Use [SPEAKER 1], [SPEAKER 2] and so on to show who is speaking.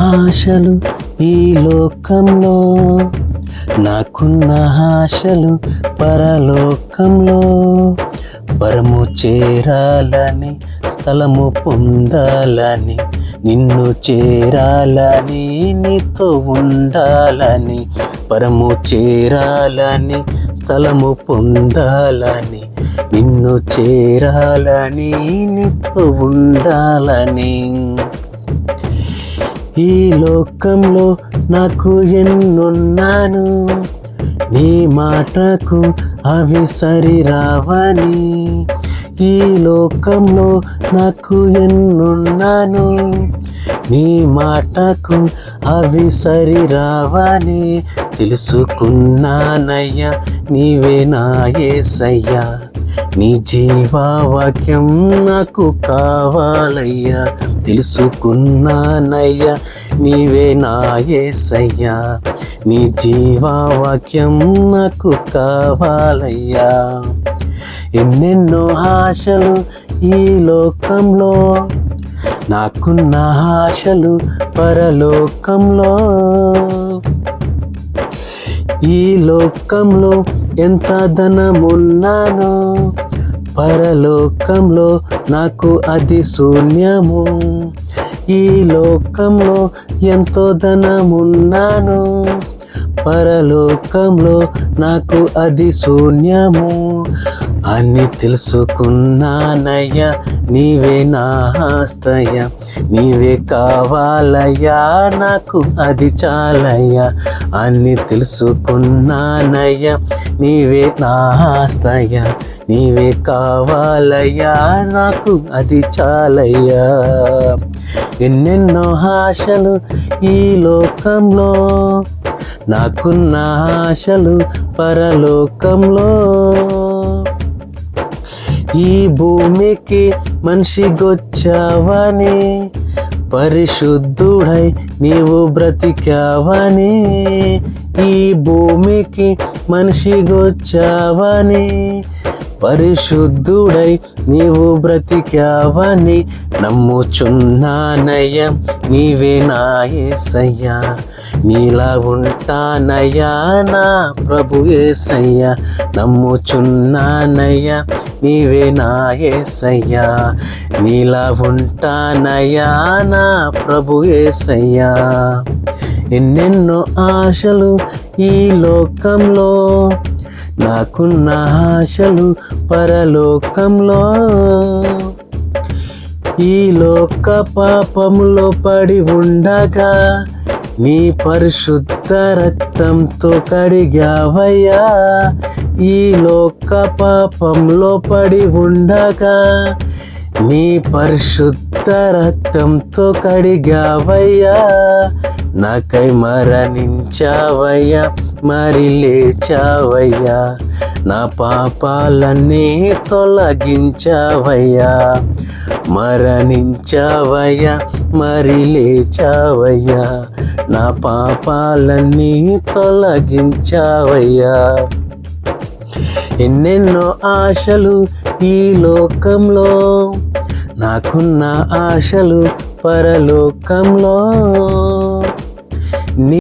[SPEAKER 1] ఆశలు ఈ లోకంలో, నాకున్న ఆశలు పరలోకంలో. పరము చేరాలని, స్థలము పొందాలని, నిన్ను చేరాలని, నీతో ఉండాలని. పరము చేరాలని, స్థలము పొందాలని, నిన్ను చేరాలని, నీతో ఉండాలని. ఈ లోకంలో నాకు ఎన్నున్నాను, నీ మాటకు అవి సరిరావని. ఈ లోకంలో నాకు ఎన్నున్నాను, నీ మాటకు అవి సరిరావని. తెలుసుకున్నానయ్యా నీవే నా యేసయ్యా, నీ జీవవాక్యం నాకు కావాలయ్యా. తెలుసుకున్నానయ్యా నీవే నా యేసయ్యా, నీ జీవవాక్యం నాకు కావాలయ్యా. ఎన్నెన్నో ఆశలు ఈ లోకంలో, నాకున్న ఆశలు పరలోకంలో. ఈ లోకంలో ఎంత ధనమున్నానో, పరలోకంలో నాకు అది శూన్యము. ఈ లోకంలో ఎంతో ధనమున్నాను, పరలోకంలో నాకు అది శూన్యము. అని తెలుసుకున్నానయ్యా నీవే నా ఆస్తయ్యా, నీవే కావాలయ్యా నాకు అది చాలయ్యా. అని తెలుసుకున్నానయ్యా నీవే నా ఆస్తయ్యా, నీవే కావాలయ్యా నాకు అది చాలయ్యా. ఎన్నెన్నో ఆశలు ఈ లోకంలో, నాకున్న ఆశలు పరలోకంలో. ఈ భూమికి మనిషిగొచ్చావని, పరిశుద్ధుడై నీవు బ్రతికావని. ఈ భూమికి మనిషిగొచ్చావని, పరిశుద్ధుడై నీవు బ్రతికావని. నమ్ముచున్నానయ్యా నీవే నా యేసయ్యా, నీలా ఉంటానయ్యా నా ప్రభు యేసయ్యా. నమ్ముచున్నానయ్యా నీవే నా యేసయ్యా, నీలా ఉంటానయ్యా నా ప్రభు యేసయ్యా. ఎన్నెన్నో ఆశలు ఈ లోకంలో, నాకున్న ఆశలు పరలోకంలో. ఈ లోక పాపములో పడి ఉండగా, నీ పరిశుద్ధ రక్తంతో కడిగావయ్యా. ఈ లోక పాపంలో పడి ఉండగా, నీ పరిశుద్ధ రక్తంతో కడిగావయ్యా. నాకై మరణించావయ్యా, మరి లేచావయ్యా, నా పాపాలన్నీ తొలగించావయ్యా. మరణించావయ్యా, మరి లేచావయ్యా, నా పాపాలన్నీ తొలగించావయ్యా. ఎన్నెన్నో ఆశలు ఈ లోకంలో, నాకున్న ఆశలు పరలోకంలో.